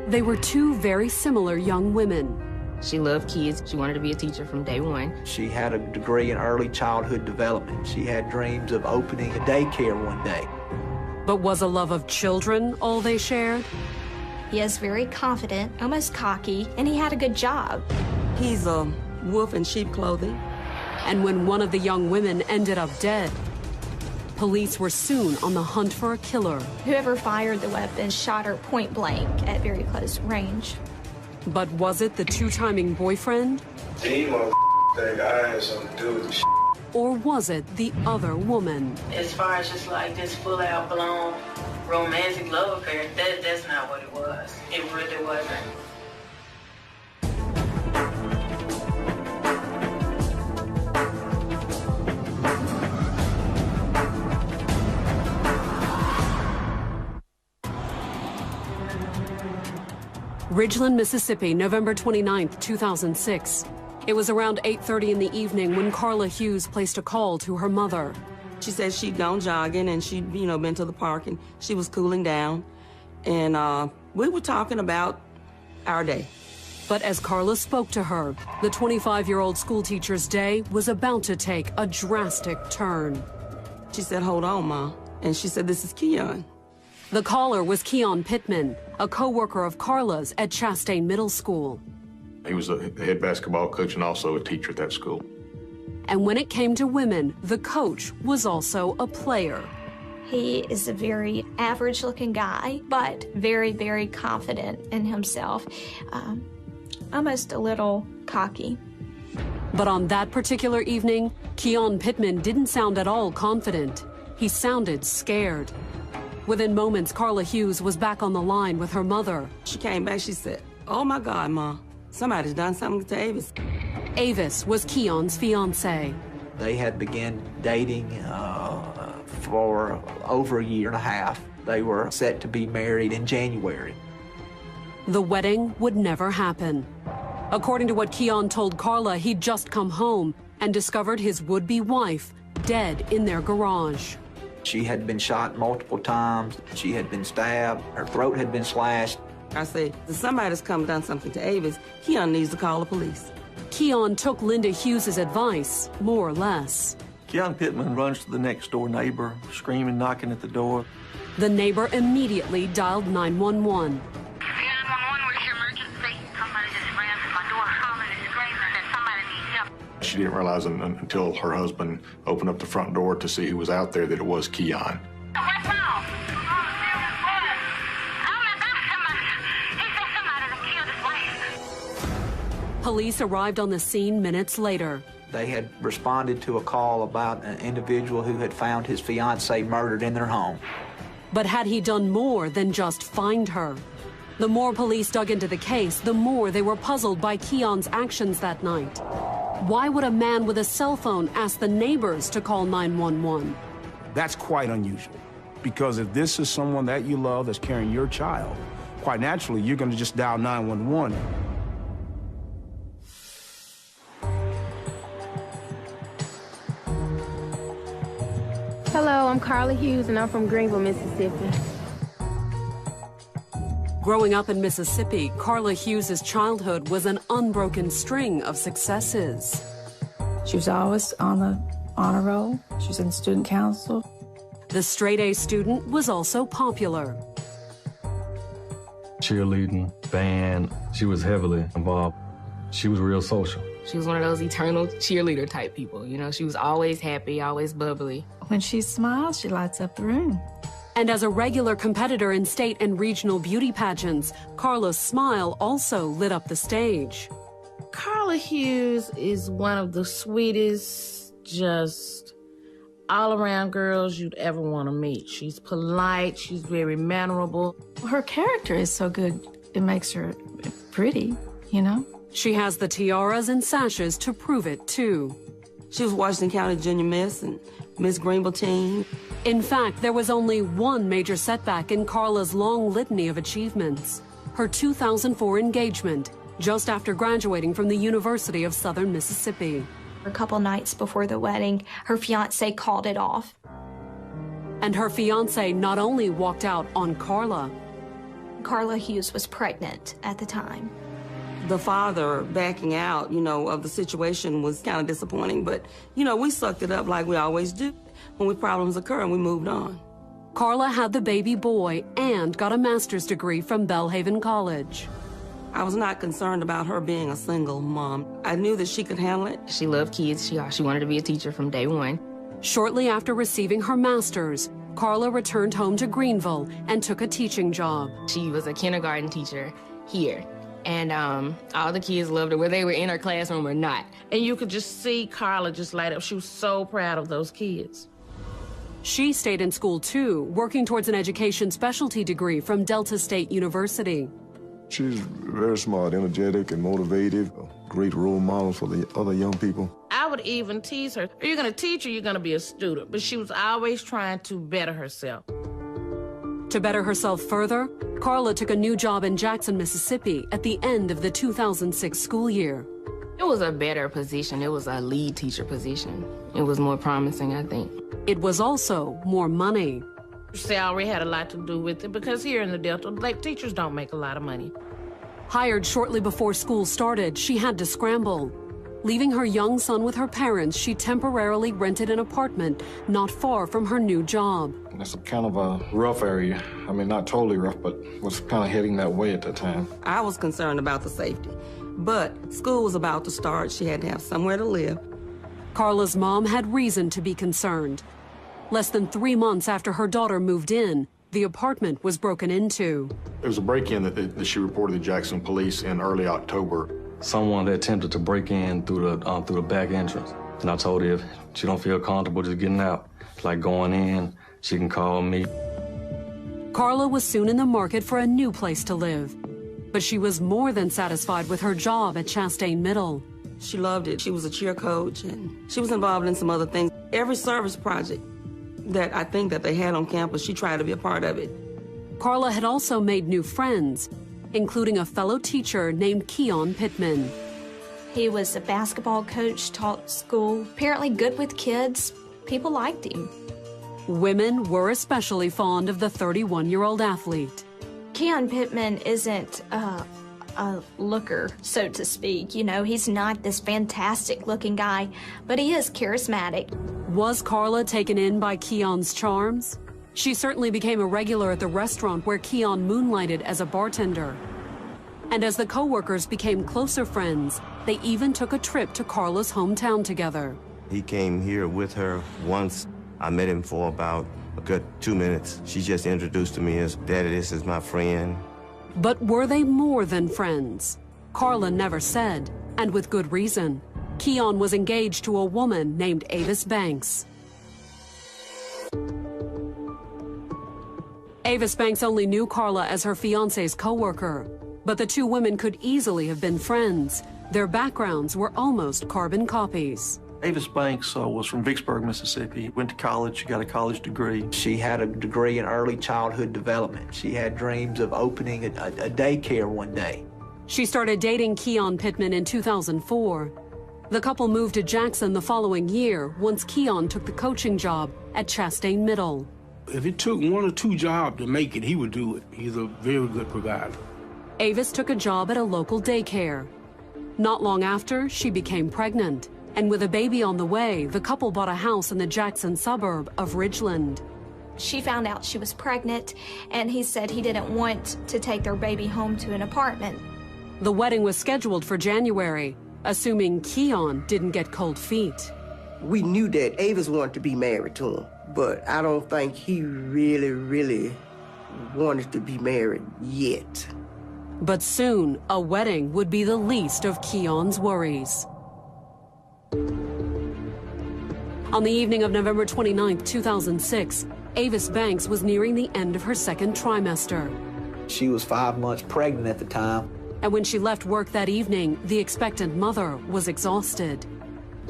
They were two very similar young women. She loved kids. She wanted to be a teacher from day one. She had a degree in early childhood development. She had dreams of opening a daycare one day. But was a love of children all they shared? He is very confident, almost cocky, and he had a good job. He's a wolf in sheep clothing. And when one of the young women ended up dead, police were soon on the hunt for a killer. Whoever fired the weapon shot her point blank at very close range. But was it the two-timing boyfriend? He think I had something to do with the shit. Or was it the other woman? As far as just like this full-out blown romantic love affair, that's not what it was. It really wasn't. Ridgeland, Mississippi, November 29, 2006. It was around 8:30 in the evening when Carla Hughes placed a call to her mother. She said she'd gone jogging and she'd, been to the park and she was cooling down. And we were talking about our day. But as Carla spoke to her, the 25-year-old schoolteacher's day was about to take a drastic turn. She said, "Hold on, Ma." And she said, "This is Keon." The caller was Keon Pittman, a co-worker of Carla's at Chastain Middle School. He was the head basketball coach and also a teacher at that school. And when it came to women, the coach was also a player. He is a very average-looking guy, but very, very confident in himself, almost a little cocky. But on that particular evening, Keon Pittman didn't sound at all confident. He sounded scared. Within moments, Carla Hughes was back on the line with her mother. She came back, she said, "Oh my God, Ma, somebody's done something to Avis." Avis was Keon's fiancée. They had begun dating for over a year and a half. They were set to be married in January. The wedding would never happen. According to what Keon told Carla, he'd just come home and discovered his would-be wife dead in their garage. She had been shot multiple times. She had been stabbed. Her throat had been slashed. I said, if somebody's come done something to Avis, Keon needs to call the police. Keon took Linda Hughes' advice, more or less. Keon Pittman runs to the next door neighbor, screaming, knocking at the door. The neighbor immediately dialed 911. She didn't realize until her husband opened up the front door to see who was out there that it was Keon. Police arrived on the scene minutes later. They had responded to a call about an individual who had found his fiancée murdered in their home. But had he done more than just find her? The more police dug into the case, the more they were puzzled by Keon's actions that night. Why would a man with a cell phone ask the neighbors to call 911? That's quite unusual, because if this is someone that you love that's carrying your child, quite naturally, you're going to just dial 911. Hello, I'm Carla Hughes, and I'm from Greenville, Mississippi. Growing up in Mississippi, Carla Hughes' childhood was an unbroken string of successes. She was always on the honor roll. She was in student council. The straight-A student was also popular. Cheerleading, band, she was heavily involved. She was real social. She was one of those eternal cheerleader type people, She was always happy, always bubbly. When she smiles, she lights up the room. And as a regular competitor in state and regional beauty pageants, Carla's smile also lit up the stage. Carla Hughes is one of the sweetest, just all-around girls you'd ever want to meet. She's polite, she's very mannerable. Her character is so good, it makes her pretty, She has the tiaras and sashes to prove it, too. She was Washington County Junior Miss and Miss Greenville Teen. In fact, there was only one major setback in Carla's long litany of achievements: her 2004 engagement, just after graduating from the University of Southern Mississippi. A couple nights before the wedding, her fiancé called it off. And her fiancé not only walked out on Carla, Carla Hughes was pregnant at the time. The father backing out, of the situation was kind of disappointing, but, we sucked it up like we always do. When problems occur, and we moved on. Carla had the baby boy and got a master's degree from Belhaven College. I was not concerned about her being a single mom. I knew that she could handle it. She loved kids. She wanted to be a teacher from day one. Shortly after receiving her master's, Carla returned home to Greenville and took a teaching job. She was a kindergarten teacher here. And all the kids loved her, whether they were in her classroom or not. And you could just see Carla just light up. She was so proud of those kids. She stayed in school too, working towards an education specialty degree from Delta State University. She's very smart, energetic, and motivated, a great role model for the other young people. I would even tease her, are you going to teach or are you going to be a student? But she was always trying to better herself. To better herself further, Carla took a new job in Jackson, Mississippi at the end of the 2006 school year. It was a better position. It was a lead teacher position. It was more promising, I think. It was also more money. Salary had a lot to do with it because here in the Delta, teachers don't make a lot of money. Hired shortly before school started, she had to scramble. Leaving her young son with her parents, she temporarily rented an apartment not far from her new job. It's kind of a rough area. I mean, not totally rough, but was kind of heading that way at the time. I was concerned about the safety, but school was about to start. She had to have somewhere to live. Carla's mom had reason to be concerned. Less than 3 months after her daughter moved in, the apartment was broken into. It was a break-in that she reported to Jackson police in early October. Someone that attempted to break in through the back entrance. And I told her if she don't feel comfortable just getting out, like going in, she can call me. Carla was soon in the market for a new place to live. But she was more than satisfied with her job at Chastain Middle. She loved it. She was a cheer coach, and she was involved in some other things. Every service project that I think that they had on campus, she tried to be a part of it. Carla had also made new friends, including a fellow teacher named Keon Pittman. He was a basketball coach, taught school, apparently good with kids. People liked him. Women were especially fond of the 31-year-old athlete. Keon Pittman isn't a looker, so to speak. He's not this fantastic-looking guy, but he is charismatic. Was Carla taken in by Keon's charms? She certainly became a regular at the restaurant where Keon moonlighted as a bartender. And as the co-workers became closer friends, they even took a trip to Carla's hometown together. He came here with her once. I met him for about a good 2 minutes. She just introduced to me as, "Daddy, this is my friend." But were they more than friends? Carla never said, and with good reason. Keon was engaged to a woman named Avis Banks. Avis Banks only knew Carla as her fiancé's co-worker, but the two women could easily have been friends. Their backgrounds were almost carbon copies. Avis Banks was from Vicksburg, Mississippi. Went to college. She got a college degree. She had a degree in early childhood development. She had dreams of opening a daycare one day. She started dating Keon Pittman in 2004. The couple moved to Jackson the following year once Keon took the coaching job at Chastain Middle. If it took 1 or 2 jobs to make it, he would do it. He's a very good provider. Avis took a job at a local daycare. Not long after, she became pregnant. And with a baby on the way, the couple bought a house in the Jackson suburb of Ridgeland. She found out she was pregnant, and he said he didn't want to take their baby home to an apartment. The wedding was scheduled for January, assuming Keon didn't get cold feet. We knew that Avis wanted to be married to him, but I don't think he really wanted to be married yet. But soon, a wedding would be the least of Keon's worries. On the evening of November 29, 2006, Avis Banks was nearing the end of her second trimester. She was 5 months pregnant at the time. And when she left work that evening, the expectant mother was exhausted.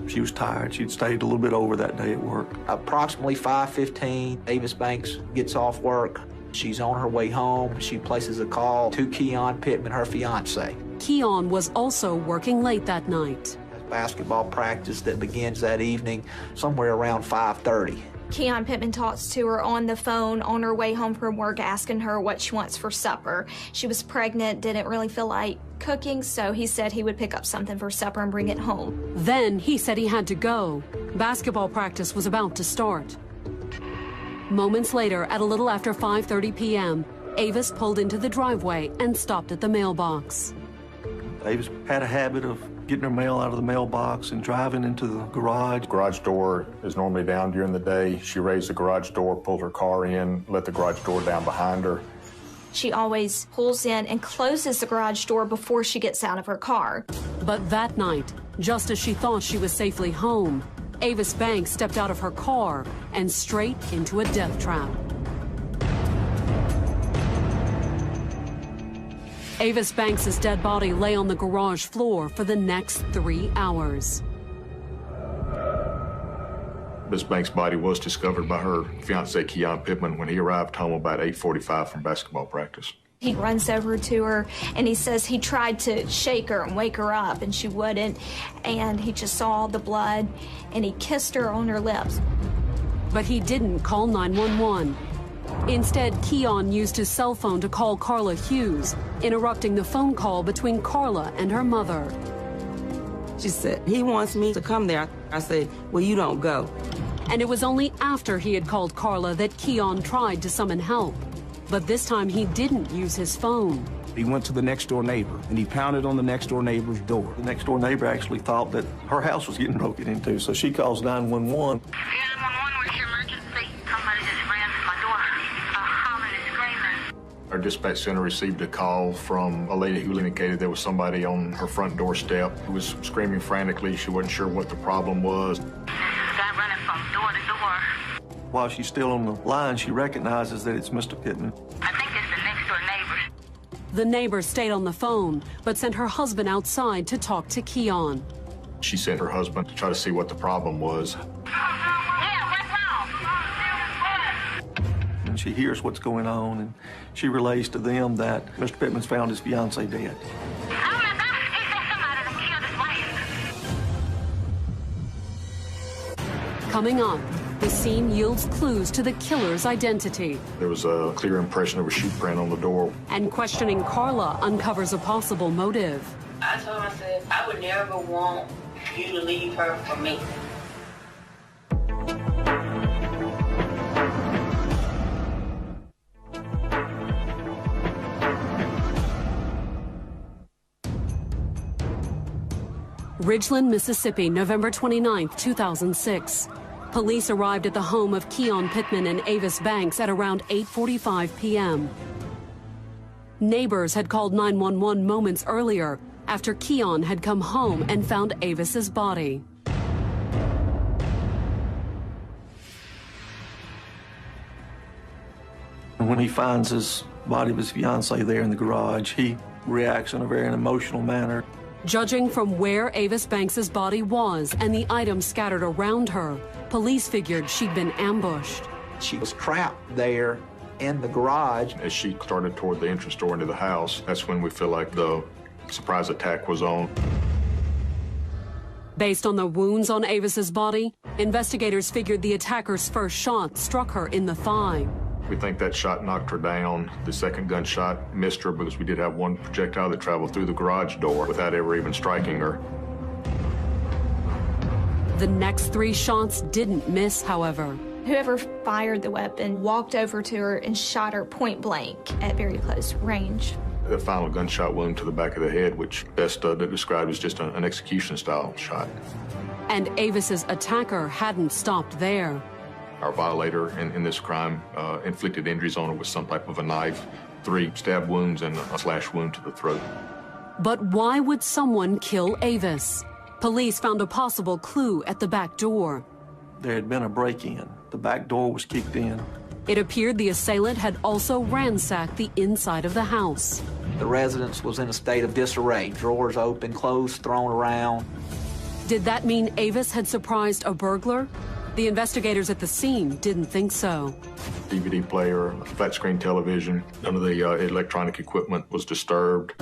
She was tired. She'd stayed a little bit over that day at work. Approximately 5:15, Avis Banks gets off work. She's on her way home. She places a call to Keon Pittman, her fiancé. Keon was also working late that night. basketball practice that begins that evening somewhere around 5:30. Keon Pittman talks to her on the phone on her way home from work, asking her what she wants for supper. She was pregnant, didn't really feel like cooking, so he said he would pick up something for supper and bring it home. Then he said he had to go. Basketball practice was about to start. Moments later, at a little after 5:30 p.m., Avis pulled into the driveway and stopped at the mailbox. Avis had a habit of getting her mail out of the mailbox and driving into the garage. Garage door is normally down during the day. She raised the garage door, pulled her car in, let the garage door down behind her. She always pulls in and closes the garage door before she gets out of her car. But that night, just as she thought she was safely home, Avis Banks stepped out of her car and straight into a death trap. Avis Banks' dead body lay on the garage floor for the next 3 hours. Miss Banks' body was discovered by her fiancé, Keon Pittman, when he arrived home about 8:45 from basketball practice. He runs over to her, and he says he tried to shake her and wake her up, and she wouldn't, and he just saw the blood, and he kissed her on her lips. But he didn't call 911. Instead, Keon used his cell phone to call Carla Hughes, interrupting the phone call between Carla and her mother. She said, he wants me to come there. I said, well, you don't go. And it was only after he had called Carla that Keon tried to summon help. But this time he didn't use his phone. He went to the next door neighbor, and he pounded on the next door neighbor's door. The next door neighbor actually thought that her house was getting broken into, so she calls 911. Our dispatch center received a call from a lady who indicated there was somebody on her front doorstep who was screaming frantically. She wasn't sure what the problem was. Guy running from door to door. While she's still on the line, she recognizes that it's Mr. Pittman. I think it's the next door neighbor. The neighbor stayed on the phone, but sent her husband outside to talk to Keon. She sent her husband to try to see what the problem was. And she hears what's going on, and she relays to them that Mr. Pittman's found his fiancée dead. Coming up, the scene yields clues to the killer's identity. There was a clear impression of a shoe print on the door. And questioning Carla uncovers a possible motive. I told him, I said, I would never want you to leave her for me. Ridgeland, Mississippi, November 29, 2006. Police arrived at the home of Keon Pittman and Avis Banks at around 8:45 p.m. Neighbors had called 911 moments earlier after Keon had come home and found Avis's body. And when he finds his body of his fiancée there in the garage, he reacts in a very emotional manner. Judging from where Avis Banks' body was and the items scattered around her, police figured she'd been ambushed. She was trapped there in the garage. As she started toward the entrance door into the house, that's when we feel like the surprise attack was on. Based on the wounds on Avis's body, investigators figured the attacker's first shot struck her in the thigh. We think that shot knocked her down. The second gunshot missed her because we did have one projectile that traveled through the garage door without ever even striking her. The next 3 shots didn't miss, however. Whoever fired the weapon walked over to her and shot her point blank at very close range. The final gunshot wound to the back of the head, which best described as just an execution-style shot. And Avis's attacker hadn't stopped there. Our violator in this crime inflicted injuries on her with some type of a knife, 3 stab wounds and a slash wound to the throat. But why would someone kill Avis? Police found a possible clue at the back door. There had been a break-in. The back door was kicked in. It appeared the assailant had also ransacked the inside of the house. The residence was in a state of disarray. Drawers open, clothes thrown around. Did that mean Avis had surprised a burglar? The investigators at the scene didn't think so. DVD player, flat screen television, none of the electronic equipment was disturbed.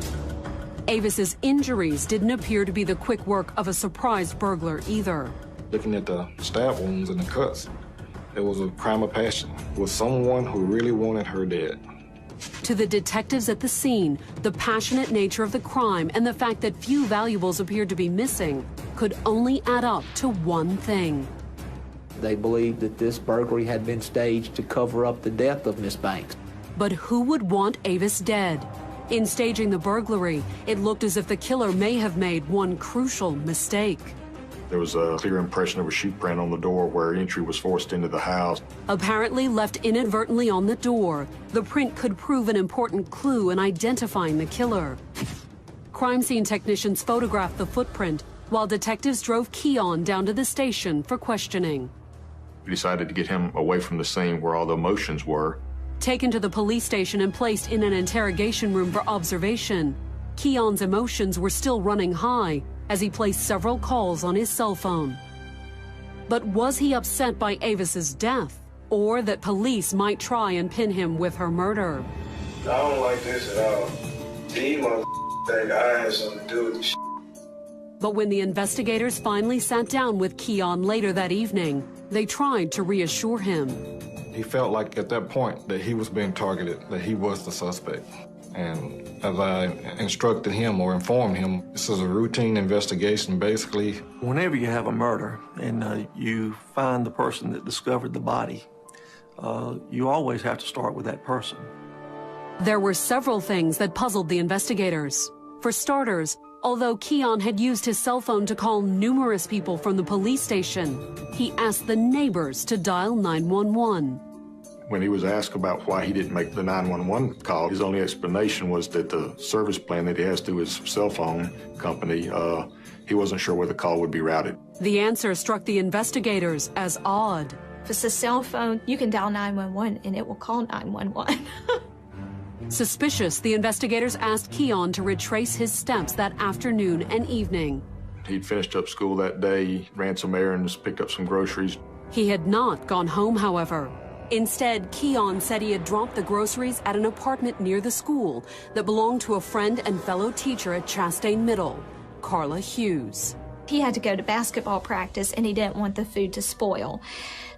Avis's injuries didn't appear to be the quick work of a surprise burglar either. Looking at the stab wounds and the cuts, it was a crime of passion. It was someone who really wanted her dead. To the detectives at the scene, the passionate nature of the crime and the fact that few valuables appeared to be missing could only add up to one thing. They believed that this burglary had been staged to cover up the death of Miss Banks. But who would want Avis dead? In staging the burglary, it looked as if the killer may have made one crucial mistake. There was a clear impression of a shoe print on the door where entry was forced into the house. Apparently left inadvertently on the door, the print could prove an important clue in identifying the killer. Crime scene technicians photographed the footprint while detectives drove Keon down to the station for questioning. We decided to get him away from the scene where all the emotions were. Taken to the police station and placed in an interrogation room for observation, Keon's emotions were still running high as he placed several calls on his cell phone. But was he upset by Avis's death, or that police might try and pin him with her murder? I don't like this at all. These motherfuckers think I had something to do with the shit. But when the investigators finally sat down with Keon later that evening, they tried to reassure him. He felt like at that point that he was being targeted, that he was the suspect. And as I instructed him or informed him, this is a routine investigation, basically. Whenever you have a murder and you find the person that discovered the body, you always have to start with that person. There were several things that puzzled the investigators. For starters, although Keon had used his cell phone to call numerous people from the police station, he asked the neighbors to dial 911. When he was asked about why he didn't make the 911 call, his only explanation was that the service plan that he has through his cell phone company, he wasn't sure where the call would be routed. The answer struck the investigators as odd. If it's a cell phone, you can dial 911 and it will call 911. Suspicious, the investigators asked Keon to retrace his steps that afternoon and evening. He'd finished up school that day, ran some errands, picked up some groceries. He had not gone home, however. Instead, Keon said he had dropped the groceries at an apartment near the school that belonged to a friend and fellow teacher at Chastain Middle, Carla Hughes. He had to go to basketball practice and he didn't want the food to spoil.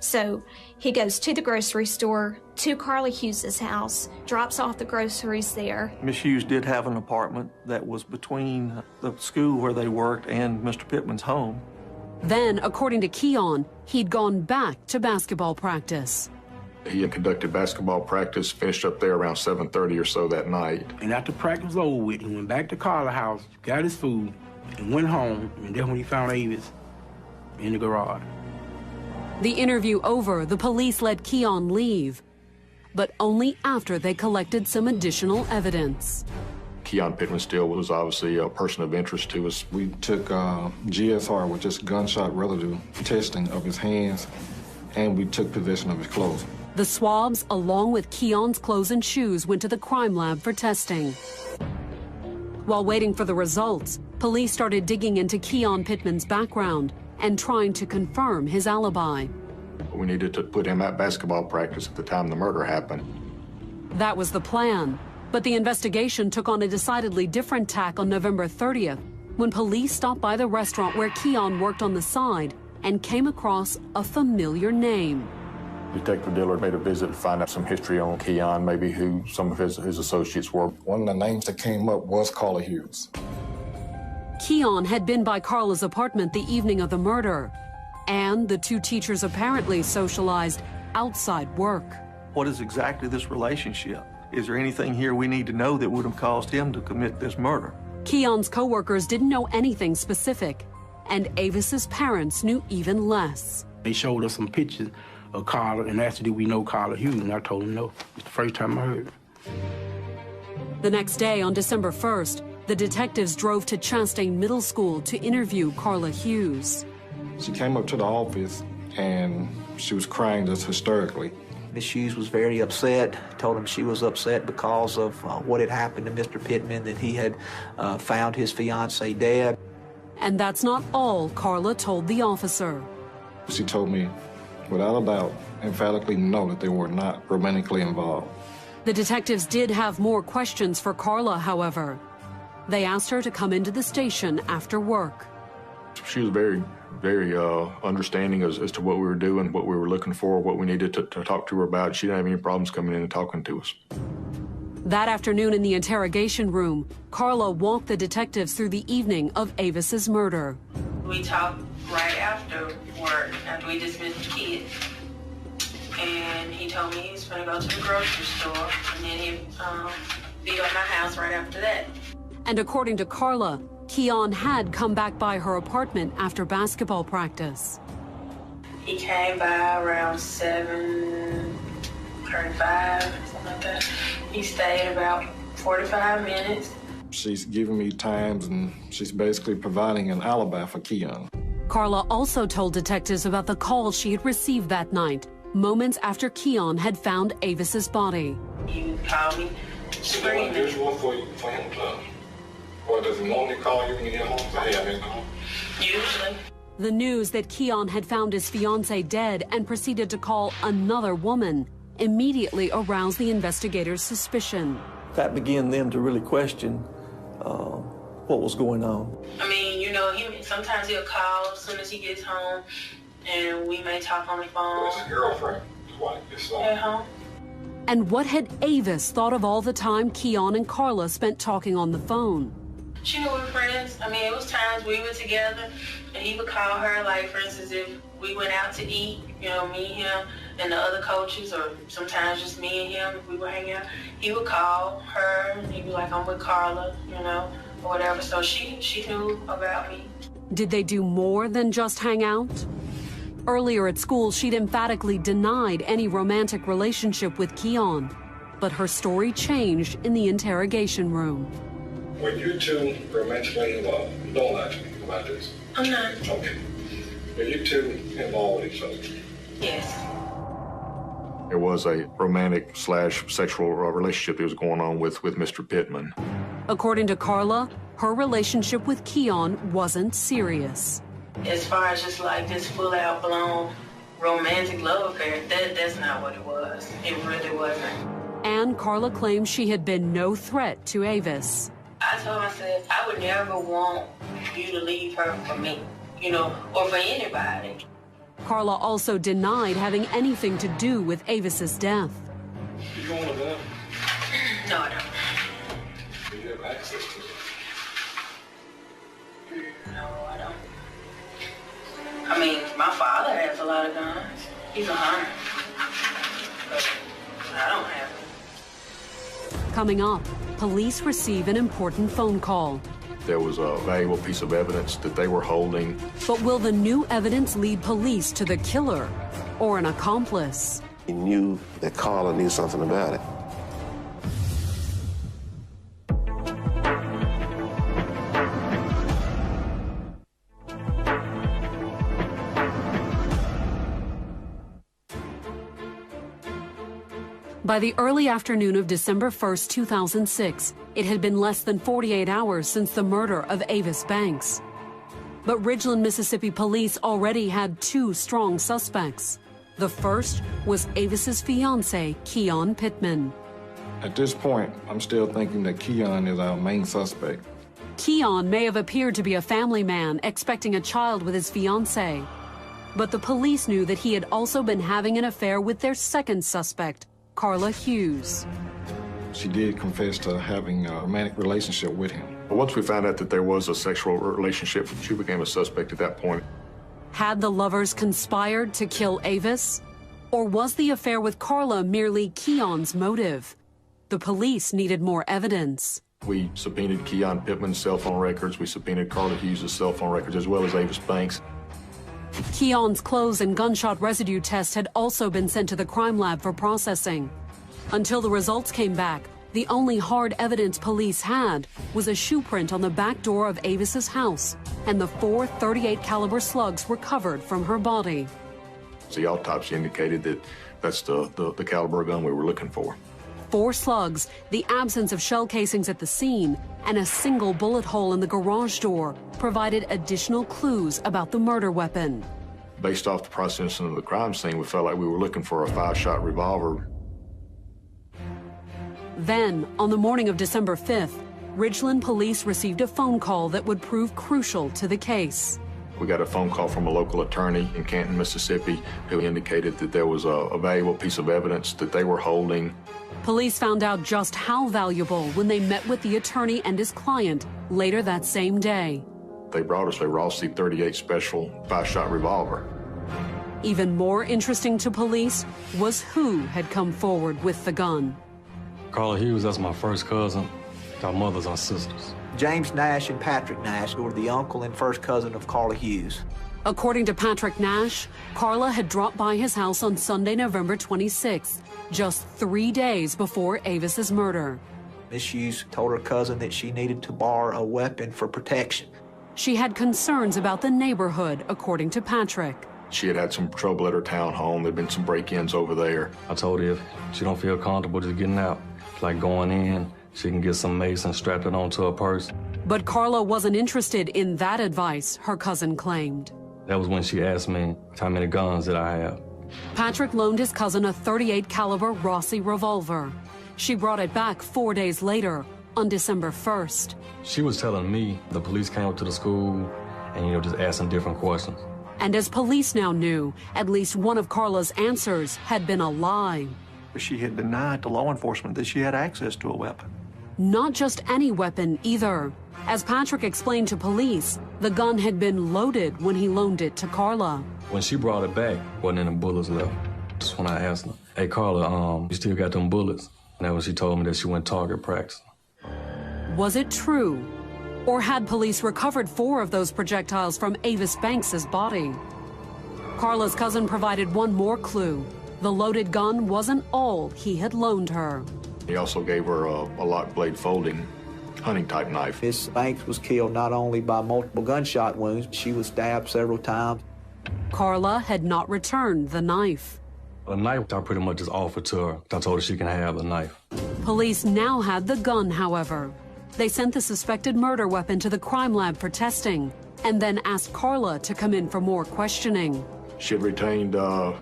So he goes to the grocery store, to Carla Hughes's house, drops off the groceries there. Miss Hughes did have an apartment that was between the school where they worked and Mr. Pittman's home. Then, according to Keon, he'd gone back to basketball practice. He had conducted basketball practice, finished up there around 7:30 or so that night. And after practice was over with, he went back to Carla's house, got his food, and went home, and that's when he found Avis in the garage. The interview over, the police let Keon leave, but only after they collected some additional evidence. Keon Pittman still was obviously a person of interest to us. We took GSR, which is gunshot residue testing of his hands, and we took possession of his clothes. The swabs, along with Keon's clothes and shoes, went to the crime lab for testing. While waiting for the results, police started digging into Keon Pittman's background and trying to confirm his alibi. We needed to put him at basketball practice at the time the murder happened. That was the plan, but the investigation took on a decidedly different tack on November 30th, when police stopped by the restaurant where Keon worked on the side and came across a familiar name. Detective Dillard made a visit to find out some history on Keon, maybe who some of his associates were. One of the names that came up was Carla Hughes. Keon had been by Carla's apartment the evening of the murder, and the two teachers apparently socialized outside work. What is exactly this relationship? Is there anything here we need to know that would have caused him to commit this murder? Keon's co-workers didn't know anything specific, and Avis's parents knew even less. They showed us some pictures of Carla and asked, do we know Carla Hughes? And I told them no. It's the first time I heard it. The next day, on December 1st, the detectives drove to Chastain Middle School to interview Carla Hughes. She came up to the office and she was crying just hysterically. Miss Hughes was very upset, told him she was upset because of what had happened to Mr. Pittman, that he had found his fiancée dead. And that's not all Carla told the officer. She told me, without a doubt, emphatically no, that they were not romantically involved. The detectives did have more questions for Carla, however. They asked her to come into the station after work. She was very understanding as to what we were doing, what we were looking for, what we needed to talk to her about. She didn't have any problems coming in and talking to us. That afternoon in the interrogation room, Carla walked the detectives through the evening of Avis's murder. We talked right after work, after we dismissed the kids. And he told me he was going to go to the grocery store, and then he'd be at my house right after that. And according to Carla, Keon had come back by her apartment after basketball practice. He came by around 7:35, something like that. He stayed about 45 minutes. She's giving me times, and she's basically providing an alibi for Keon. Carla also told detectives about the call she had received that night, moments after Keon had found Avis's body. He called me screaming. Is it unusual for him to, or does he normally call you when you get home? Hey, I'm in home. Usually. The news that Keon had found his fiancée dead and proceeded to call another woman immediately aroused the investigators' suspicion. That began them to really question what was going on. I mean, you know, sometimes he'll call as soon as he gets home, and we may talk on the phone. His girlfriend, his wife, his son. At home. And what had Avis thought of all the time Keon and Carla spent talking on the phone? She knew we were friends. I mean, it was times we were together, and he would call her, like, for instance, if we went out to eat, you know, me, him, and the other coaches, or sometimes just me and him, if we were hanging out, he would call her, and he'd be like, I'm with Carla, you know, or whatever. So she knew about me. Did they do more than just hang out? Earlier at school, she'd emphatically denied any romantic relationship with Keon, but her story changed in the interrogation room. Were you two romantically involved? Don't lie to me about this. I'm not. Okay. Were you two involved with each other? Yes. There was a romantic/sexual relationship that was going on with Mr. Pittman. According to Carla, her relationship with Keon wasn't serious. As far as just like this full-out blown romantic love affair, that's not what it was. It really wasn't. And Carla claims she had been no threat to Avis. I told her, I said, I would never want you to leave her for me, you know, or for anybody. Carla also denied having anything to do with Avis's death. You don't want to know? No, I don't. Do you have access to it? No, I don't. I mean, my father has a lot of guns. He's a hunter. But I don't have them. Coming up, police receive an important phone call. There was a valuable piece of evidence that they were holding. But will the new evidence lead police to the killer or an accomplice? He knew that Carla knew something about it. By the early afternoon of December 1st, 2006, it had been less than 48 hours since the murder of Avis Banks. But Ridgeland, Mississippi police already had two strong suspects. The first was Avis's fiancé, Keon Pittman. At this point, I'm still thinking that Keon is our main suspect. Keon may have appeared to be a family man expecting a child with his fiancée. But the police knew that he had also been having an affair with their second suspect, Carla Hughes. She did confess to having a romantic relationship with him. But once we found out that there was a sexual relationship, she became a suspect at that point. Had the lovers conspired to kill Avis? Or was the affair with Carla merely Keon's motive? The police needed more evidence. We subpoenaed Keon Pittman's cell phone records. We subpoenaed Carla Hughes' cell phone records, as well as Avis Banks. Keon's clothes and gunshot residue tests had also been sent to the crime lab for processing. Until the results came back, the only hard evidence police had was a shoe print on the back door of Avis's house, and the 4 .38 caliber slugs recovered from her body. The autopsy indicated that that's the caliber gun we were looking for. 4 slugs, the absence of shell casings at the scene, and a single bullet hole in the garage door provided additional clues about the murder weapon. Based off the processing of the crime scene, we felt like we were looking for a 5-shot revolver. Then, on the morning of December 5th, Ridgeland police received a phone call that would prove crucial to the case. We got a phone call from a local attorney in Canton, Mississippi, who indicated that there was a valuable piece of evidence that they were holding. Police found out just how valuable when they met with the attorney and his client later that same day. They brought us a Rossi .38 special 5-shot revolver. Even more interesting to police was who had come forward with the gun. Carla Hughes, that's my first cousin. Our mothers are sisters. James Nash and Patrick Nash were the uncle and first cousin of Carla Hughes. According to Patrick Nash, Carla had dropped by his house on Sunday, November 26th, just 3 days before Avis's murder. Miss Hughes told her cousin that she needed to borrow a weapon for protection. She had concerns about the neighborhood, according to Patrick. She had some trouble at her townhome. There'd been some break-ins over there. I told her if she don't feel comfortable just getting out, like going in, she can get some mace and strap it onto her purse. But Carla wasn't interested in that advice, her cousin claimed. That was when she asked me how many guns did I have. Patrick loaned his cousin a .38 caliber Rossi revolver. She brought it back 4 days later, on December 1st. She was telling me the police came up to the school and, just asking different questions. And as police now knew, at least one of Carla's answers had been a lie. She had denied to law enforcement that she had access to a weapon. Not just any weapon either. As Patrick explained to police, the gun had been loaded when he loaned it to Carla. When she brought it back, wasn't any bullets left. Just when I asked her, hey Carla, you still got them bullets? And that when she told me that she went target practice. Was it true? Or had police recovered 4 of those projectiles from Avis Banks's body? Carla's cousin provided one more clue. The loaded gun wasn't all he had loaned her. He also gave her a lock blade folding hunting-type knife. Miss Banks was killed not only by multiple gunshot wounds, she was stabbed several times. Carla had not returned the knife. The knife I pretty much just offered to her. I told her she can have the knife. Police now had the gun, however. They sent the suspected murder weapon to the crime lab for testing, and then asked Carla to come in for more questioning. She had retained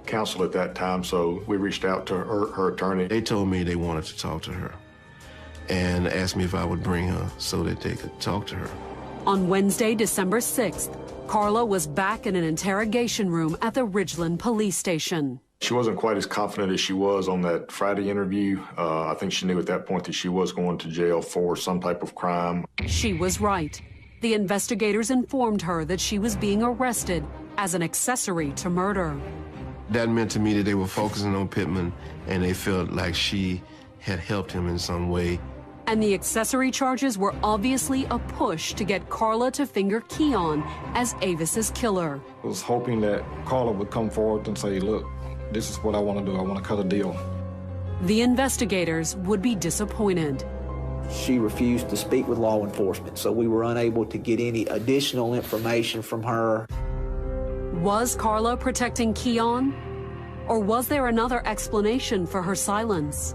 counsel at that time, so we reached out to her attorney. They told me they wanted to talk to her and asked me if I would bring her so that they could talk to her. On Wednesday, December 6th, Carla was back in an interrogation room at the Ridgeland police station. She wasn't quite as confident as she was on that Friday interview. I think she knew at that point that she was going to jail for some type of crime. She was right. The investigators informed her that she was being arrested as an accessory to murder. That meant to me that they were focusing on Pittman and they felt like she had helped him in some way. And the accessory charges were obviously a push to get Carla to finger Keon as Avis's killer. I was hoping that Carla would come forward and say, look, this is what I want to do. I want to cut a deal. The investigators would be disappointed. She refused to speak with law enforcement, so we were unable to get any additional information from her. Was Carla protecting Keon? Or was there another explanation for her silence?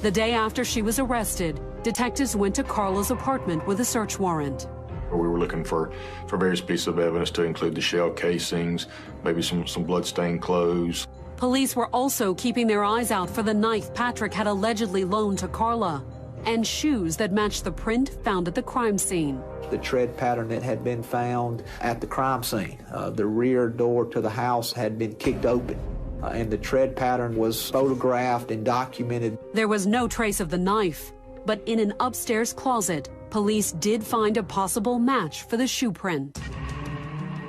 The day after she was arrested, detectives went to Carla's apartment with a search warrant. We were looking for various pieces of evidence to include the shell casings, maybe some blood-stained clothes. Police were also keeping their eyes out for the knife Patrick had allegedly loaned to Carla, and shoes that matched the print found at the crime scene. The tread pattern that had been found at the crime scene. The rear door to the house had been kicked open, and the tread pattern was photographed and documented. There was no trace of the knife, but in an upstairs closet, police did find a possible match for the shoe print.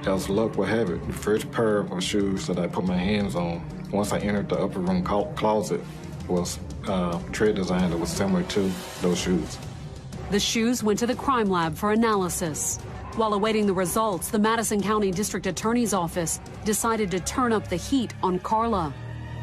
As luck would have it, the first pair of shoes that I put my hands on, once I entered the upper room closet, was tread design that was similar to those shoes. The shoes went to the crime lab for analysis. While awaiting the results, the Madison County District Attorney's Office decided to turn up the heat on Carla.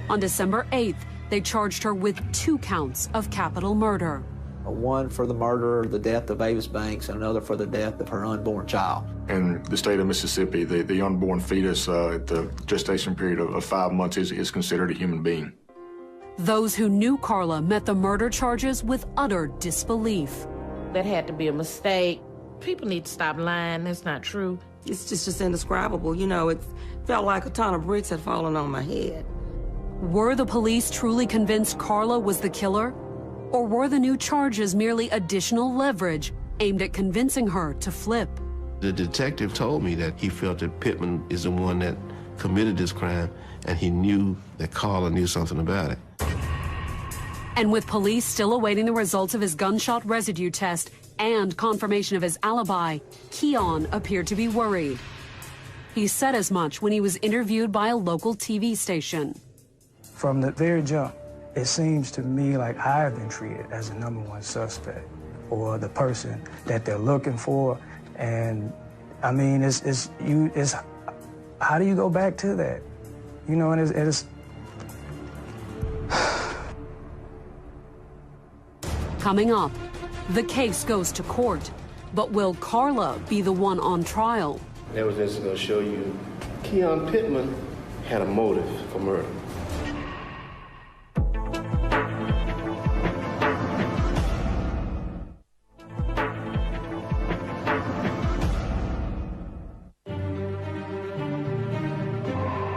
On December 8th, they charged her with 2 counts of capital murder. One for the murder, the death of Avis Banks, and another for the death of her unborn child. In the state of Mississippi, the unborn fetus at the gestation period of 5 months is considered a human being. Those who knew Carla met the murder charges with utter disbelief. That had to be a mistake. People need to stop lying. That's not true. It's just indescribable. It felt like a ton of bricks had fallen on my head. Were the police truly convinced Carla was the killer? Or were the new charges merely additional leverage aimed at convincing her to flip? The detective told me that he felt that Pittman is the one that committed this crime, and he knew that Carla knew something about it. And with police still awaiting the results of his gunshot residue test and confirmation of his alibi, Keon appeared to be worried. He said as much when he was interviewed by a local TV station. From the very jump, it seems to me like I have been treated as the #1 suspect or the person that they're looking for. And I mean, it's how do you go back to that? You know, and it's Coming up, the case goes to court, but will Carla be the one on trial? Evidence is going to show you Keon Pittman had a motive for murder.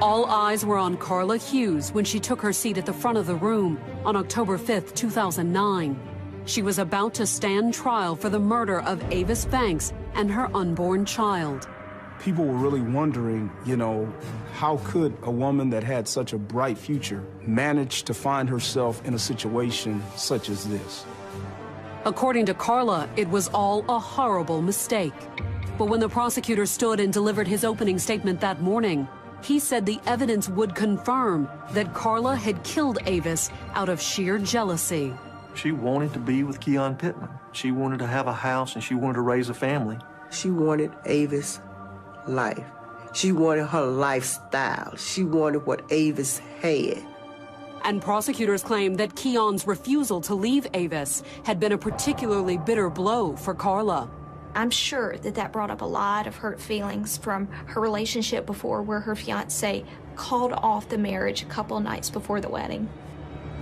All eyes were on Carla Hughes when she took her seat at the front of the room on October 5th, 2009. She was about to stand trial for the murder of Avis Banks and her unborn child. People were really wondering, you know, how could a woman that had such a bright future manage to find herself in a situation such as this? According to Carla, it was all a horrible mistake. But when the prosecutor stood and delivered his opening statement that morning, he said the evidence would confirm that Carla had killed Avis out of sheer jealousy. She wanted to be with Keon Pittman. She wanted to have a house and she wanted to raise a family. She wanted Avis' life. She wanted her lifestyle. She wanted what Avis had. And prosecutors claim that Keon's refusal to leave Avis had been a particularly bitter blow for Carla. I'm sure that brought up a lot of hurt feelings from her relationship before, where her fiancé called off the marriage a couple of nights before the wedding.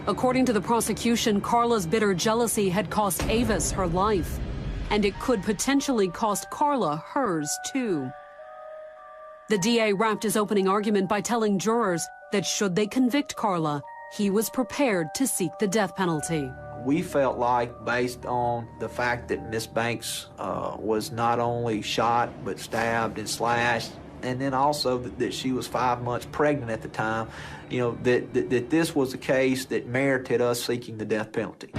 According to the prosecution, Carla's bitter jealousy had cost Avis her life, and it could potentially cost Carla hers too. The DA wrapped his opening argument by telling jurors that should they convict Carla, he was prepared to seek the death penalty. We felt like, based on the fact that Miss Banks was not only shot, but stabbed and slashed, and then also that she was 5 months pregnant at the time, you know, that this was a case that merited us seeking the death penalty.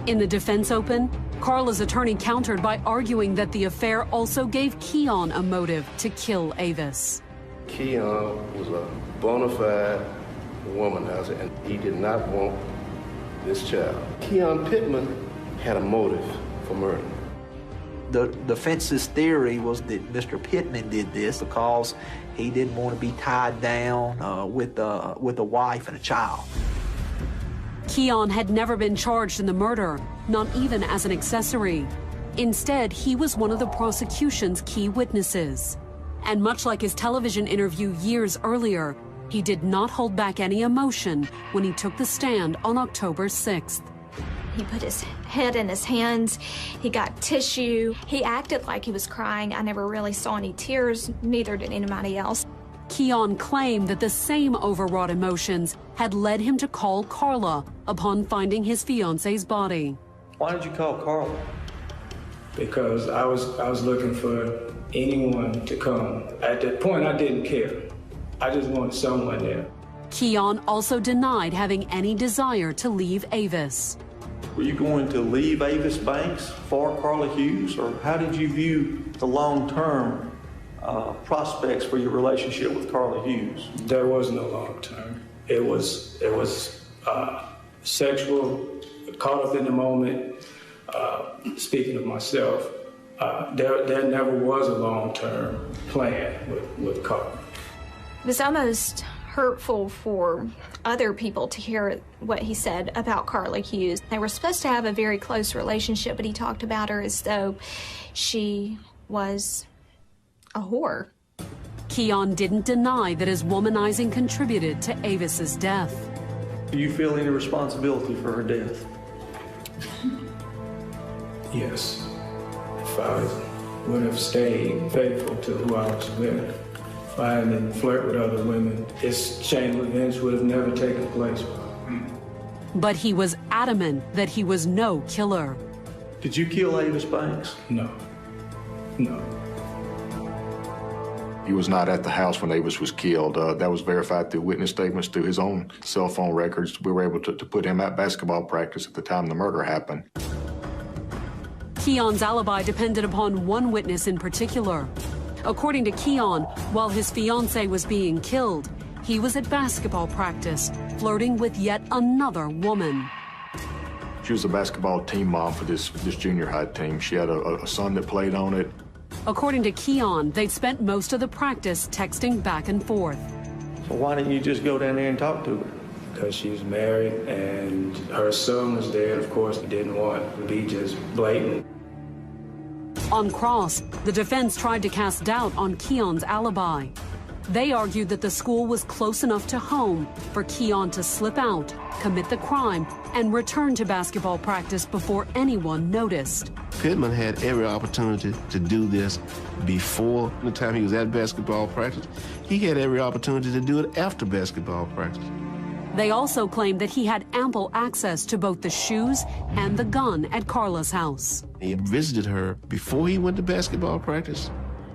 In the defense open, Carla's attorney countered by arguing that the affair also gave Keon a motive to kill Avis. Keon was a bona fide womanizer, and he did not want this child. Keon Pittman had a motive for murder. The defense's theory was that Mr. Pittman did this because he didn't want to be tied down with a wife and a child. Keon had never been charged in the murder, not even as an accessory. Instead, he was one of the prosecution's key witnesses. And much like his television interview years earlier, he did not hold back any emotion when he took the stand on October 6th. He put his head in his hands. He got tissue. He acted like he was crying. I never really saw any tears, neither did anybody else. Keon claimed that the same overwrought emotions had led him to call Carla upon finding his fiance's body. Why did you call Carla? Because I was looking for anyone to come. At that point, I didn't care. I just wanted someone there. Keon also denied having any desire to leave Avis. Were you going to leave Avis Banks for Carla Hughes, or how did you view the long-term prospects for your relationship with Carla Hughes? There was no long-term. It was sexual, caught up in the moment. Speaking of myself, there never was a long-term plan with Carla. It was almost hurtful for other people to hear what he said about Carla Hughes. They were supposed to have a very close relationship, but he talked about her as though she was a whore. Keon didn't deny that his womanizing contributed to Avis's death. Do you feel any responsibility for her death? Yes. If I would have stayed faithful to who I was with, if I hadn't flirt with other women, this chain of events would have never taken place. But he was adamant that he was no killer. Did you kill Avis Banks? No. No. He was not at the house when Avis was killed. That was verified through witness statements, through his own cell phone records. We were able to put him at basketball practice at the time the murder happened. Keon's alibi depended upon one witness in particular. According to Keon, while his fiancée was being killed, he was at basketball practice, flirting with yet another woman. She was a basketball team mom for this junior high team. She had a son that played on it. According to Keon, they'd spent most of the practice texting back and forth. So why didn't you just go down there and talk to her? Because she was married and her son was there, and of course, he didn't want to be just blatant. On cross, the defense tried to cast doubt on Keon's alibi. They argued that the school was close enough to home for Keon to slip out, commit the crime, and return to basketball practice before anyone noticed. Pittman had every opportunity to do this before the time he was at basketball practice. He had every opportunity to do it after basketball practice. They also claimed that he had ample access to both the shoes and the gun at Carla's house. He visited her before he went to basketball practice,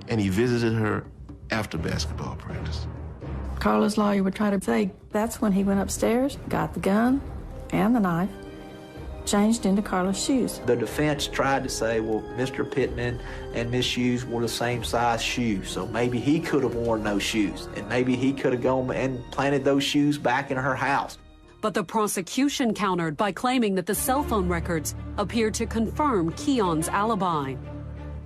and he visited her after basketball practice. Carla's lawyer would try to say that's when he went upstairs, got the gun and the knife, changed into Carla's shoes. The defense tried to say, well, Mr. Pittman and Miss Hughes wore the same size shoes, so maybe he could have worn those shoes, and maybe he could have gone and planted those shoes back in her house. But the prosecution countered by claiming that the cell phone records appeared to confirm Keon's alibi.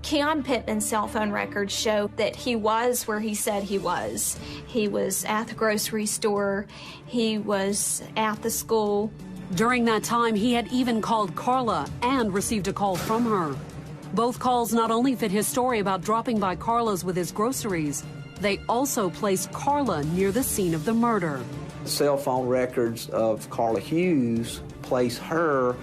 Keon Pittman's cell phone records show that he was where he said he was. He was at the grocery store. He was at the school. During that time, he had even called Carla and received a call from her. Both calls not only fit his story about dropping by Carla's with his groceries, they also placed Carla near the scene of the murder. The cell phone records of Carla Hughes place her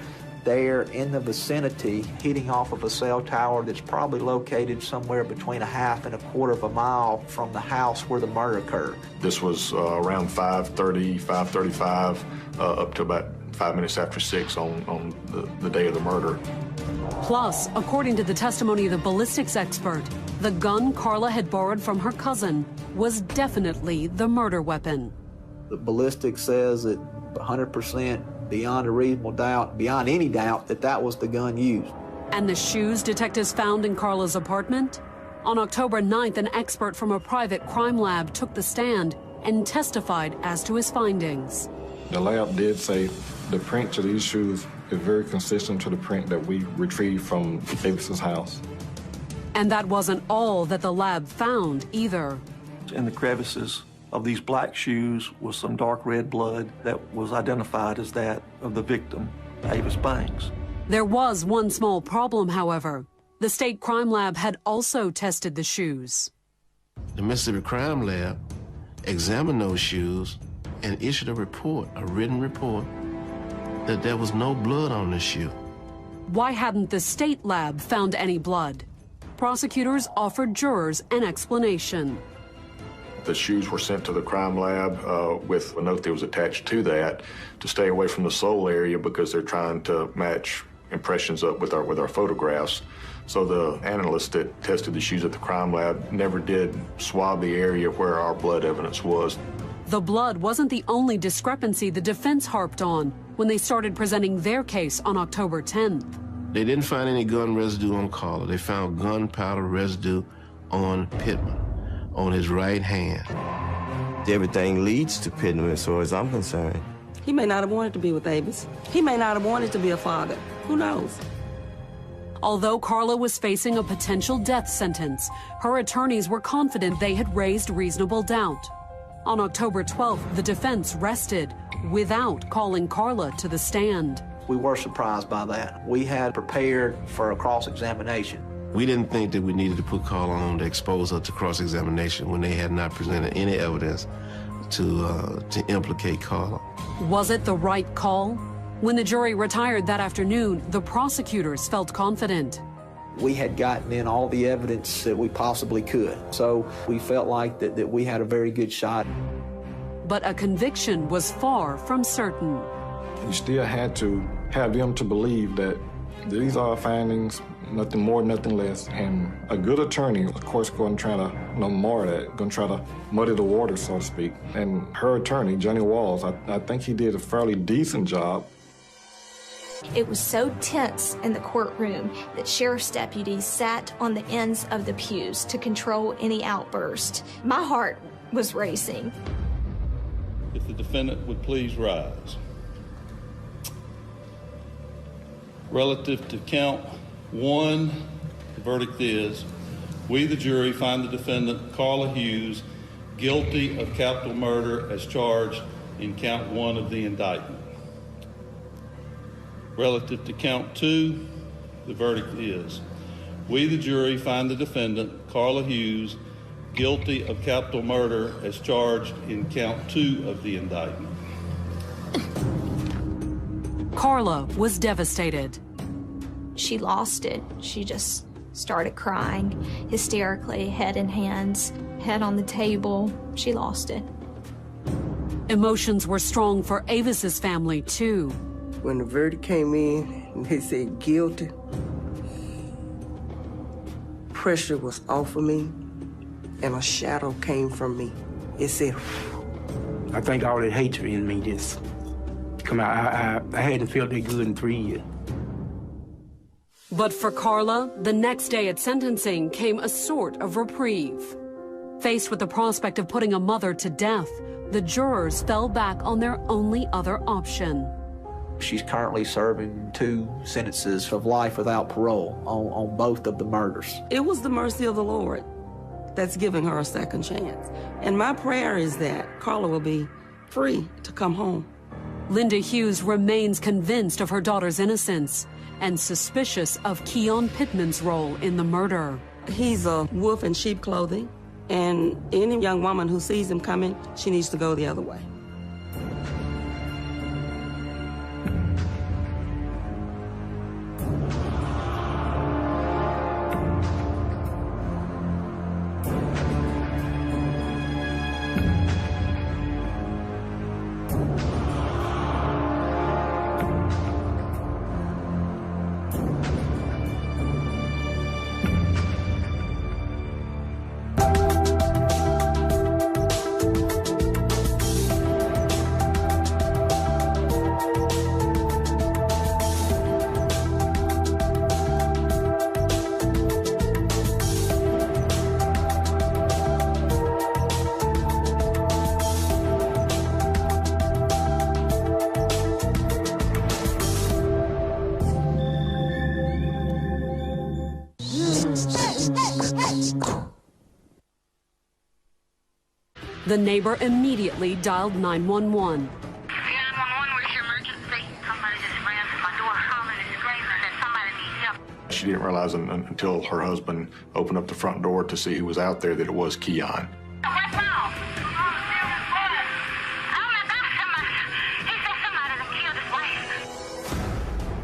there in the vicinity, hitting off of a cell tower that's probably located somewhere between a half and a quarter of a mile from the house where the murder occurred. This was around 5:30, 5:35, up to about 5 minutes after 6 on the day of the murder. Plus, according to the testimony of the ballistics expert, the gun Carla had borrowed from her cousin was definitely the murder weapon. The ballistics says that 100% beyond a reasonable doubt, beyond any doubt, that that was the gun used. And the shoes detectives found in Carla's apartment? On October 9th, an expert from a private crime lab took the stand and testified as to his findings. The lab did say the print to these shoes is very consistent to the print that we retrieved from Davis's house. And that wasn't all that the lab found either. In the crevices of these black shoes was some dark red blood that was identified as that of the victim, Avis Banks. There was one small problem, however. The state crime lab had also tested the shoes. The Mississippi Crime Lab examined those shoes and issued a report, a written report, that there was no blood on the shoe. Why hadn't the state lab found any blood? Prosecutors offered jurors an explanation. The shoes were sent to the crime lab with a note that was attached to that to stay away from the sole area because they're trying to match impressions up with our photographs. So the analyst that tested the shoes at the crime lab never did swab the area where our blood evidence was. The blood wasn't the only discrepancy the defense harped on when they started presenting their case on October 10th. They didn't find any gun residue on Carla. They found gunpowder residue on Pittman, on his right hand. Everything leads to Pittman as far as I'm concerned. He may not have wanted to be with Avis. He may not have wanted to be a father. Who knows? Although Carla was facing a potential death sentence, her attorneys were confident they had raised reasonable doubt. On October 12th, the defense rested without calling Carla to the stand. We were surprised by that. We had prepared for a cross-examination. We didn't think that we needed to put Carla on to expose her to cross-examination when they had not presented any evidence to implicate Carla. Was it the right call? When the jury retired that afternoon, the prosecutors felt confident. We had gotten in all the evidence that we possibly could, so we felt like that we had a very good shot. But a conviction was far from certain. You still had to have them to believe that these are findings, nothing more, nothing less. And a good attorney, of course, going to try to mar that, going to try to muddy the water, so to speak. And her attorney, Johnny Walls, I think he did a fairly decent job. It was so tense in the courtroom that sheriff's deputies sat on the ends of the pews to control any outburst. My heart was racing. If the defendant would please rise. Relative to count 1, the verdict is, we, the jury, find the defendant, Carla Hughes, guilty of capital murder as charged in count 1 of the indictment. Relative to count 2, the verdict is, we, the jury, find the defendant, Carla Hughes, guilty of capital murder as charged in count 2 of the indictment. Carla was devastated. She lost it. She just started crying hysterically, head in hands, head on the table. She lost it. Emotions were strong for Avis's family, too. When the verdict came in and they said guilty, pressure was off of me and a shadow came from me. It said, I think all that hatred in me just come out. I hadn't felt that good in 3 years. But for Carla, the next day at sentencing came a sort of reprieve. Faced with the prospect of putting a mother to death, the jurors fell back on their only other option. She's currently serving 2 sentences of life without parole on both of the murders. It was the mercy of the Lord that's giving her a second chance. And my prayer is that Carla will be free to come home. Linda Hughes remains convinced of her daughter's innocence and suspicious of Keon Pittman's role in the murder. He's a wolf in sheep clothing, and any young woman who sees him coming, she needs to go the other way. The neighbor immediately dialed 911. She didn't realize until her husband opened up the front door to see who was out there that it was Keon.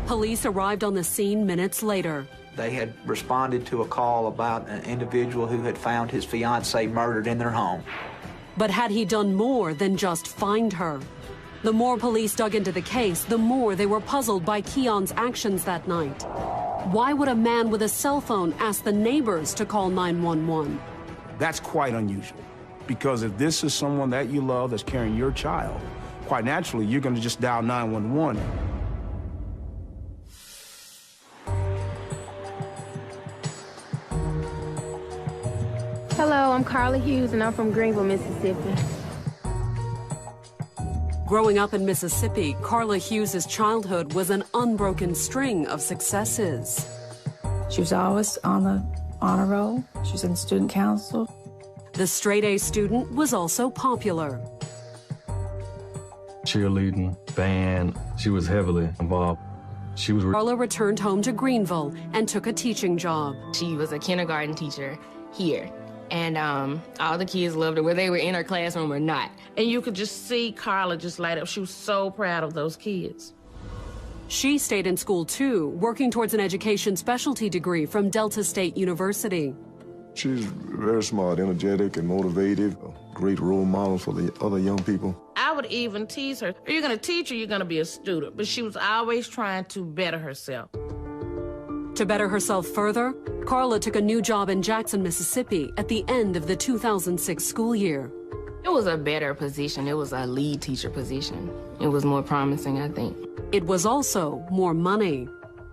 Police arrived on the scene minutes later. They had responded to a call about an individual who had found his fiancée murdered in their home. But had he done more than just find her? The more police dug into the case, the more they were puzzled by Keon's actions that night. Why would a man with a cell phone ask the neighbors to call 911? That's quite unusual, because if this is someone that you love that's carrying your child, quite naturally, you're going to just dial 911. Hello, I'm Carla Hughes, and I'm from Greenville, Mississippi. Growing up in Mississippi, Carla Hughes' childhood was an unbroken string of successes. She was always on the honor roll. She was in student council. The straight-A student was also popular. Cheerleading, band, she was heavily involved. Carla returned home to Greenville and took a teaching job. She was a kindergarten teacher here. And all the kids loved her, whether they were in her classroom or not. And you could just see Carla just light up. She was so proud of those kids. She stayed in school, too, working towards an education specialty degree from Delta State University. She's very smart, energetic, and motivated, a great role model for the other young people. I would would even tease her, are you going to teach or you're going to be a student? But she was always trying to better herself. To better herself further, Carla took a new job in Jackson, Mississippi at the end of the 2006 school year. It was a better position. It was a lead teacher position. It was more promising, I think. It was also more money.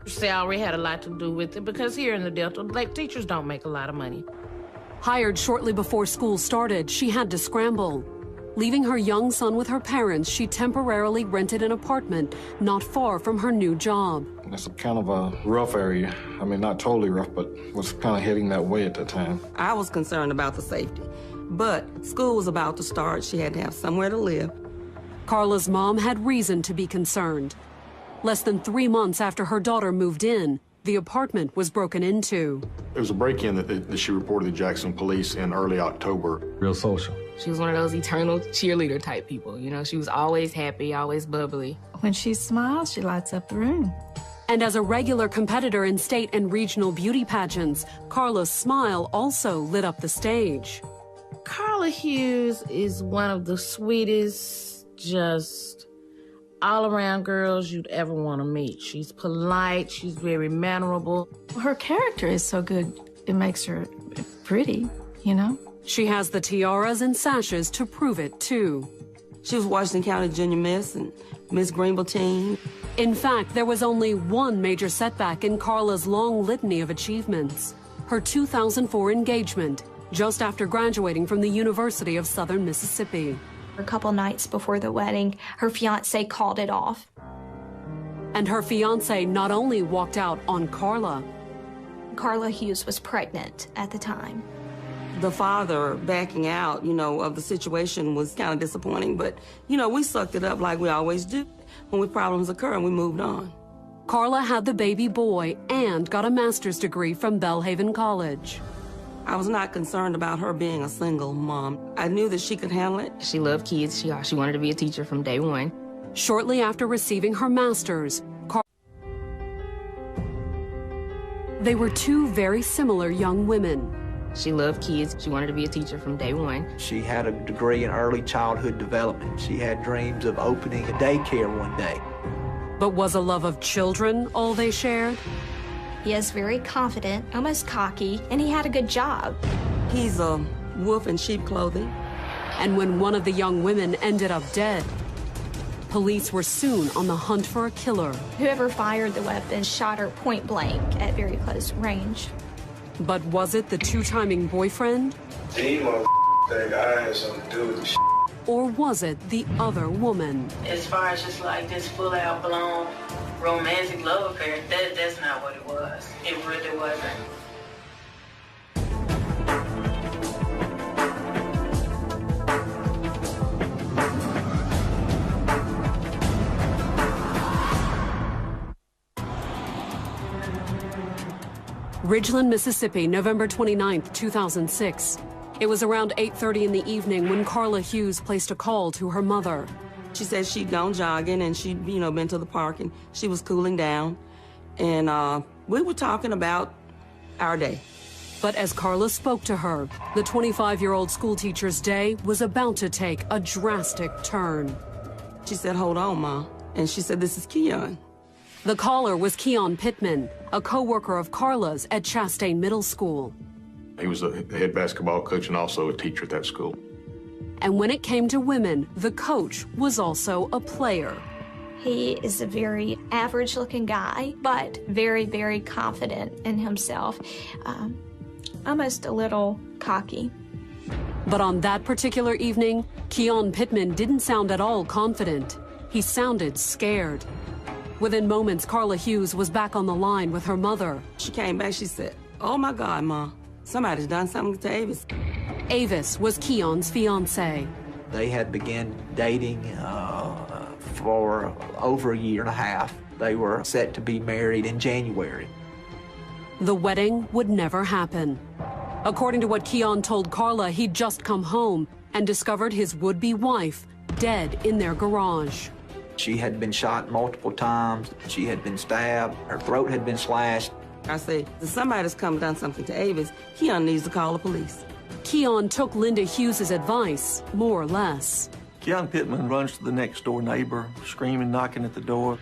Salary had a lot to do with it because here in the Delta, like, teachers don't make a lot of money. Hired shortly before school started, she had to scramble. Leaving her young son with her parents, she temporarily rented an apartment not far from her new job. It's kind of a rough area. I mean, not totally rough, but was kind of heading that way at that time. I was concerned about the safety, but school was about to start. She had to have somewhere to live. Carla's mom had reason to be concerned. Less than 3 months after her daughter moved in, the apartment was broken into. It was a break-in that she reported to Jackson police in early October. Real social. She was one of those eternal cheerleader type people. You know, she was always happy, always bubbly. When she smiles, she lights up the room. And as a regular competitor in state and regional beauty pageants, Carla's smile also lit up the stage. Carla Hughes is one of the sweetest, just all-around girls you'd ever want to meet. She's polite, she's very mannerable. Her character is so good, it makes her pretty, you know? She has the tiaras and sashes to prove it, too. She was Washington County Junior Miss and Miss Greenville Teen. In fact, there was only one major setback in Carla's long litany of achievements: her 2004 engagement, just after graduating from the University of Southern Mississippi. A couple nights before the wedding, her fiance called it off. And her fiance not only walked out on Carla. Carla Hughes was pregnant at the time. The father backing out, you know, of the situation was kind of disappointing, but, you know, we sucked it up like we always do. When problems occur, and we moved on. Carla had the baby boy and got a master's degree from Belhaven College. I was not concerned about her being a single mom. I knew that she could handle it. She loved kids. She wanted to be a teacher from day one. Shortly after receiving her master's, they were two very similar young women. She loved kids. She wanted to be a teacher from day one. She had a degree in early childhood development. She had dreams of opening a daycare one day. But was a love of children all they shared? He is very confident, almost cocky, and he had a good job. He's a wolf in sheep clothing. And when one of the young women ended up dead, police were soon on the hunt for a killer. Whoever fired the weapon shot her point blank at very close range. But was it the two-timing boyfriend? These motherfuckers think I had something to do with the shit. Or was it the other woman? As far as just like this full-out blown romantic love affair, that's not what it was. It really wasn't. Ridgeland, Mississippi, November 29, 2006. It was around 8:30 in the evening when Carla Hughes placed a call to her mother. She said she'd gone jogging and she'd, you know, been to the park and she was cooling down. And we were talking about our day. But as Carla spoke to her, the 25-year-old schoolteacher's day was about to take a drastic turn. She said, "Hold on, Ma." And she said, "This is Keon." The caller was Keon Pittman, a co-worker of Carla's at Chastain Middle School. He was the head basketball coach and also a teacher at that school. And when it came to women, the coach was also a player. He is a very average-looking guy, but very, very confident in himself. Almost a little cocky. But on that particular evening, Keon Pittman didn't sound at all confident. He sounded scared. Within moments, Carla Hughes was back on the line with her mother. She came back, she said, "Oh my God, Ma, somebody's done something to Avis." Avis was Keon's fiance. They had begun dating for over a year and a half. They were set to be married in January. The wedding would never happen. According to what Keon told Carla, he'd just come home and discovered his would-be wife dead in their garage. She had been shot multiple times. She had been stabbed. Her throat had been slashed. I said, if somebody's come and done something to Avis, Keon needs to call the police. Keon took Linda Hughes' advice, more or less. Young Pittman runs to the next door neighbor, screaming, knocking at the door.